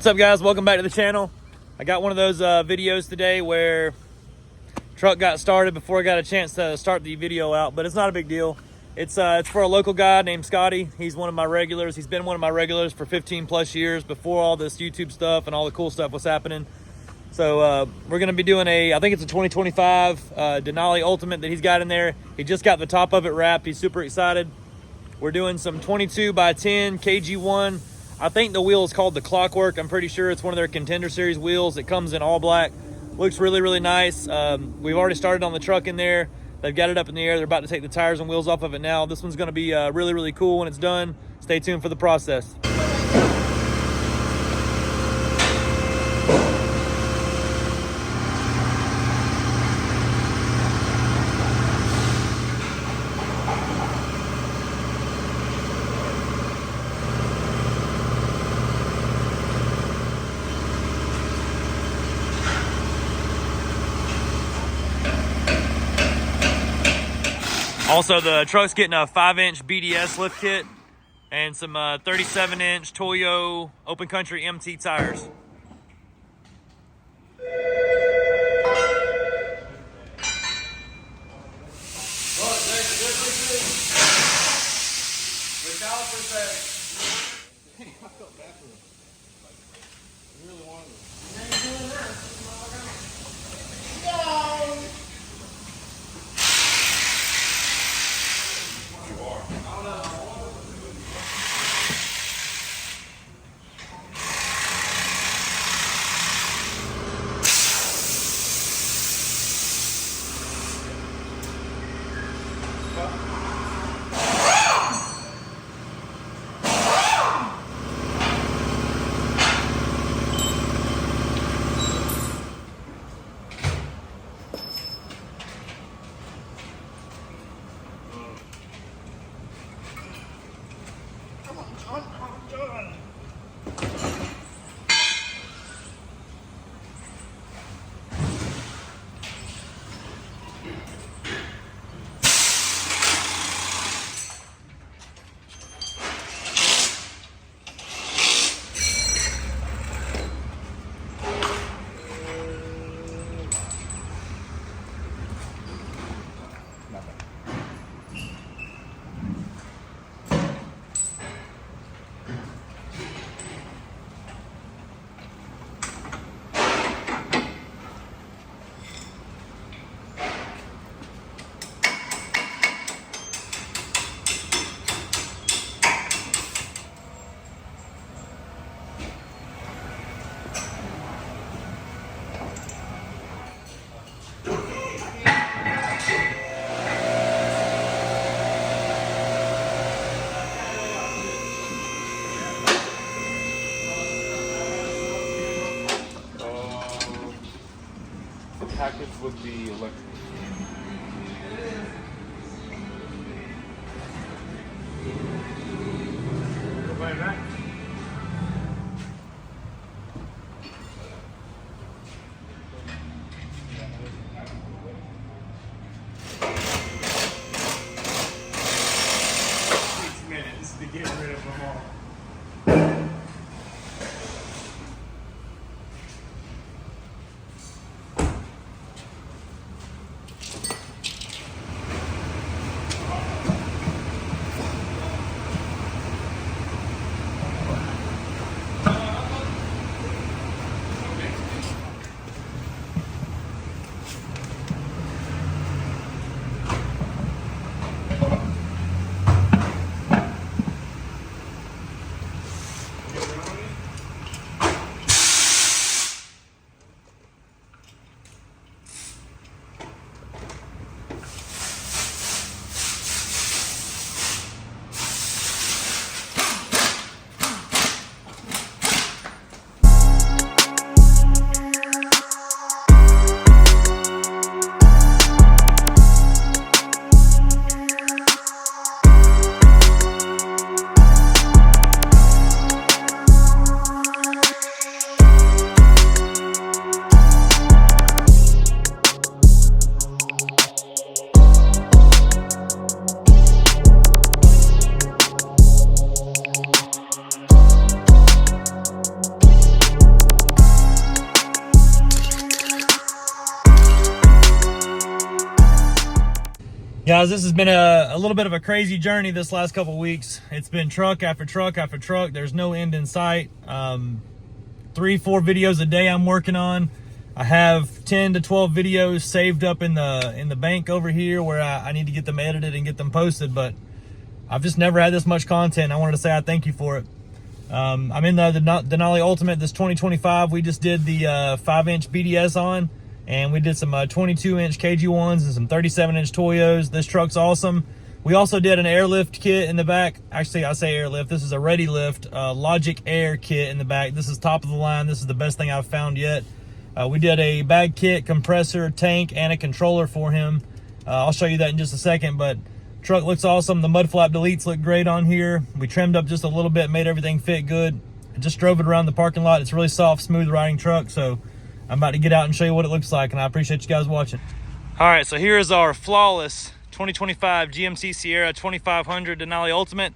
What's up, guys? Welcome back to the channel. I got one of those videos today where truck got started before I got a chance to start the video out, but it's not a big deal. It's for a local guy named Scotty. He's one of my regulars. He's been one of my regulars for 15 plus years before all this YouTube stuff and all the cool stuff was happening. So we're gonna be doing I think it's a 2025 Denali Ultimate that he's got in there. He just got the top of it wrapped. He's super excited. We're doing some 22 by 10 KG1. I think the wheel is called the Clockwork. I'm pretty sure it's one of their Contender Series wheels. It comes in all black. Looks really, really nice. We've already started on the truck in there. They've got it up in the air. They're about to take the tires and wheels off of it now. This one's gonna be really, really cool when it's done. Stay tuned for the process. Also, the truck's getting a 5-inch BDS lift kit and some 37-inch Toyo Open Country MT tires. Package with the electric. Right back. Minutes to get rid of them all. Guys, this has been a little bit of a crazy journey this last couple weeks. It's been truck after truck after truck. There's no end in sight. 3-4 videos a day I'm working on. I have 10 to 12 videos saved up in the bank over here where I need to get them edited and get them posted, but I've just never had this much content. I wanted to say I thank you for it. I'm in the Denali Ultimate this 2025. We just did the 5-inch BDS on, and we did some 22-inch KG1s and some 37-inch Toyos. This truck's awesome. We also did an airlift kit in the back. Actually, I say airlift. This is a Ready Lift Logic Air kit in the back. This is top of the line. This is the best thing I've found yet. We did a bag kit, compressor, tank, and a controller for him. I'll show you that in just a second, but truck looks awesome. The mud flap deletes look great on here. We trimmed up just a little bit, made everything fit good. I just drove it around the parking lot. It's a really soft, smooth riding truck, so I'm about to get out and show you what it looks like, and I appreciate you guys watching. All right, so here is our flawless 2025 GMC Sierra 2500 Denali Ultimate.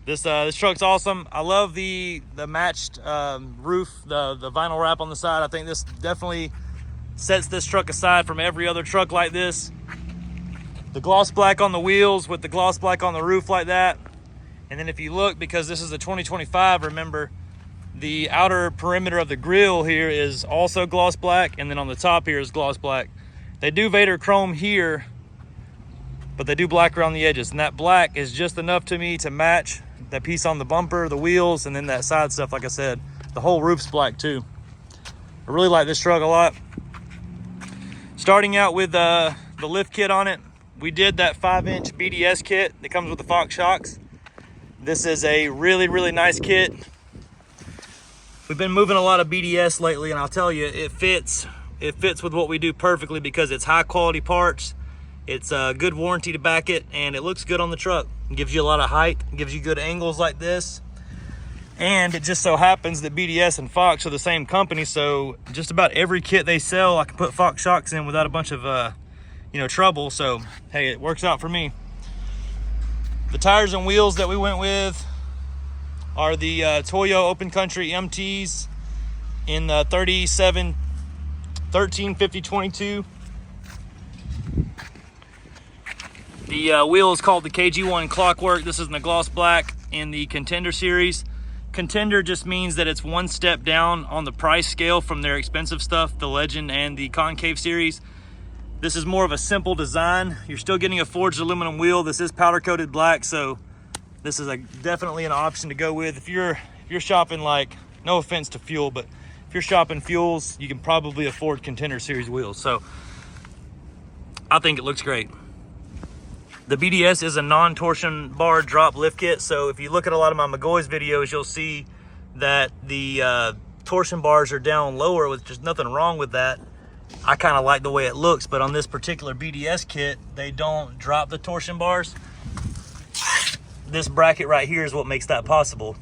This truck's awesome. I love the matched roof, the vinyl wrap on the side. I think this definitely sets this truck aside from every other truck like this. The gloss black on the wheels with the gloss black on the roof like that. And then if you look, because this is a 2025, remember, the outer perimeter of the grille here is also gloss black, and then on the top here is gloss black. They do Vader chrome here, but they do black around the edges, and that black is just enough to me to match that piece on the bumper, the wheels, and then that side stuff. Like I said, the whole roof's black too. I really like this truck a lot. Starting out with the lift kit on it, we did that 5-inch BDS kit that comes with the Fox shocks. This is a really, really nice kit. We've been moving a lot of BDS lately, and I'll tell you, it fits with what we do perfectly because it's high quality parts. It's a good warranty to back it, and it looks good on the truck. It gives you a lot of height, it gives you good angles like this. And it just so happens that BDS and Fox are the same company, so just about every kit they sell, I can put Fox shocks in without a bunch of trouble. So hey, it works out for me. The tires and wheels that we went with are the Toyo Open Country MTs in the 135022. The wheel is called the KG1 Clockwork. This is in the gloss black in the Contender series. Contender just means that it's one step down on the price scale from their expensive stuff, the Legend and the Concave series. This is more of a simple design. You're still getting a forged aluminum wheel. This is powder coated black, so this is definitely an option to go with. If you're shopping, like, no offense to fuel, but if you're shopping fuels, you can probably afford Contender series wheels. So I think it looks great. The BDS is a non-torsion bar drop lift kit, so if you look at a lot of my McGoy's videos, you'll see that the torsion bars are down lower, which there's nothing wrong with that. I kind of like the way it looks, but on this particular BDS kit, they don't drop the torsion bars. This bracket right here is what makes that possible.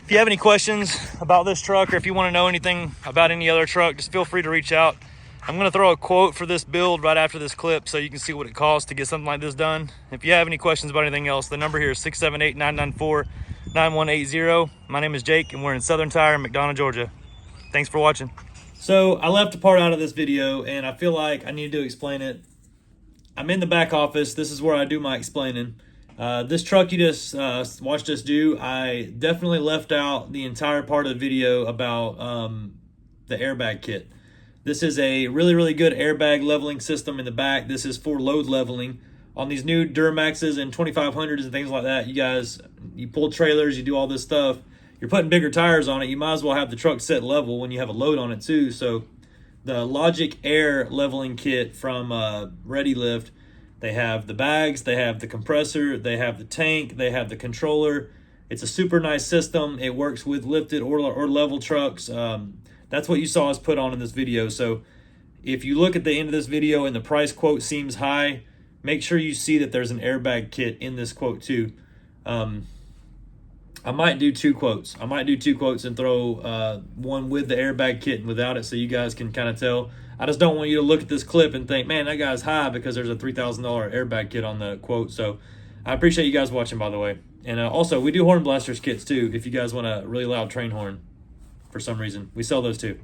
If you have any questions about this truck, or if you want to know anything about any other truck, just feel free to reach out. I'm going to throw a quote for this build right after this clip so you can see what it costs to get something like this done. If you have any questions about anything else, the number here is 678-994-9180. My name is Jake, and we're in Southern Tire, McDonough, Georgia. Thanks for watching. So I left a part out of this video, and I feel like I need to explain it. I'm in the back office. This is where I do my explaining. This truck you just watched us do, I definitely left out the entire part of the video about the airbag kit. This is a really, really good airbag leveling system in the back. This is for load leveling. On these new Duramaxes and 2500s and things like that, you pull trailers, you do all this stuff. You're putting bigger tires on it. You might as well have the truck set level when you have a load on it too. So the Logic Air leveling kit from Ready Lift, they have the bags, they have the compressor, they have the tank, they have the controller. It's a super nice system. It works with lifted or level trucks. That's what you saw us put on in this video. So if you look at the end of this video and the price quote seems high, make sure you see that there's an airbag kit in this quote too. I might do two quotes. I might do two quotes and throw one with the airbag kit and without it, so you guys can kind of tell. I just don't want you to look at this clip and think, man, that guy's high, because there's a $3,000 airbag kit on the quote. So I appreciate you guys watching, by the way. And also, we do horn blasters kits too, if you guys want a really loud train horn. For some reason, we sell those too.